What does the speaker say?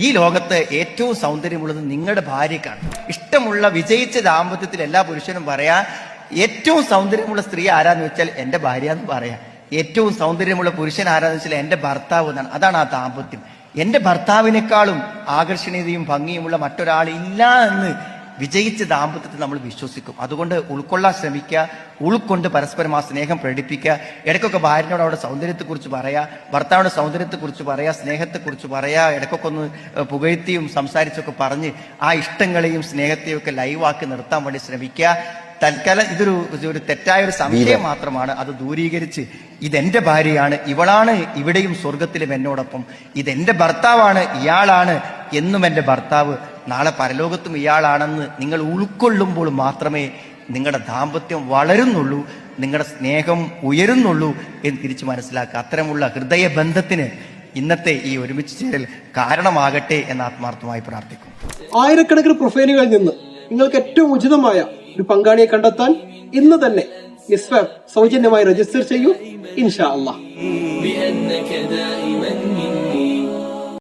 ഈ ലോകത്ത് ഏറ്റവും സൗന്ദര്യമുള്ളത് നിങ്ങളുടെ ഭാര്യക്കാണ്. ഇഷ്ടമുള്ള വിജയിച്ച ദാമ്പത്യത്തിൽ എല്ലാ പുരുഷനും പറയാ ഏറ്റവും സൗന്ദര്യമുള്ള സ്ത്രീ ആരാന്ന് വെച്ചാൽ എന്റെ ഭാര്യ എന്ന് പറയാം. ഏറ്റവും സൗന്ദര്യമുള്ള പുരുഷൻ ആരാന്ന് വെച്ചാൽ എന്റെ ഭർത്താവ് എന്നാണ്. അതാണ് ആ ദാമ്പത്യം. എന്റെ ഭർത്താവിനേക്കാളും ആകർഷണീയതയും ഭംഗിയുമുള്ള മറ്റൊരാളില്ല എന്ന് വിജയിച്ച ദാമ്പത്യത്തിൽ നമ്മൾ വിശ്വസിക്കും. അതുകൊണ്ട് ഉൾക്കൊള്ളാൻ ശ്രമിക്കുക, ഉൾക്കൊണ്ട് പരസ്പരം ആ സ്നേഹം പ്രകടിപ്പിക്കുക. ഇടയ്ക്കൊക്കെ ഭാര്യനോട് അവിടെ സൗന്ദര്യത്തെക്കുറിച്ച് പറയാ, ഭർത്താവിന്റെ സൗന്ദര്യത്തെക്കുറിച്ച് പറയാ, സ്നേഹത്തെക്കുറിച്ച് പറയാ. ഇടയ്ക്കൊക്കെ ഒന്ന് പുകഴ്ത്തിയും സംസാരിച്ചൊക്കെ പറഞ്ഞ് ആ ഇഷ്ടങ്ങളെയും സ്നേഹത്തെയും ഒക്കെ ലൈവാക്കി നിർത്താൻ വേണ്ടി ശ്രമിക്കുക. തൽക്കാലം ഇതൊരു തെറ്റായ ഒരു സംശയം മാത്രമാണ്. അത് ദൂരീകരിച്ച് ഇതെന്റെ ഭാര്യയാണ്, ഇവളാണ് ഇവിടെയും സ്വർഗത്തിലും എന്നോടൊപ്പം, ഇതെന്റെ ഭർത്താവാണ്, ഇയാളാണ് എന്നും എന്റെ ഭർത്താവ്, നാളെ പരലോകത്തും ഇയാളാണെന്ന് നിങ്ങൾ ഉൾക്കൊള്ളുമ്പോൾ മാത്രമേ നിങ്ങളുടെ ദാമ്പത്യം വളരുന്നുള്ളൂ, നിങ്ങളുടെ സ്നേഹം ഉയരുന്നുള്ളൂ എന്ന് തിരിച്ചു മനസ്സിലാക്കുക. അത്തരമുള്ള ഹൃദയബന്ധത്തിന് ഇന്നത്തെ ഈ ഒരുമിച്ച് ചേരൽ കാരണമാകട്ടെ എന്ന് ആത്മാർത്ഥമായി പ്രാർത്ഥിക്കും. ആയിരക്കണക്കിന് പ്രൊഫൈലുകളിൽ നിന്ന് നിങ്ങൾക്ക് ഏറ്റവും ഉചിതമായ ഒരു പങ്കാളിയെ കണ്ടെത്താൻ ഇന്ന് തന്നെ നിസ്വാപ് സൗജന്യമായി രജിസ്റ്റർ ചെയ്യൂ. ഇൻഷാ അല്ലാഹ്.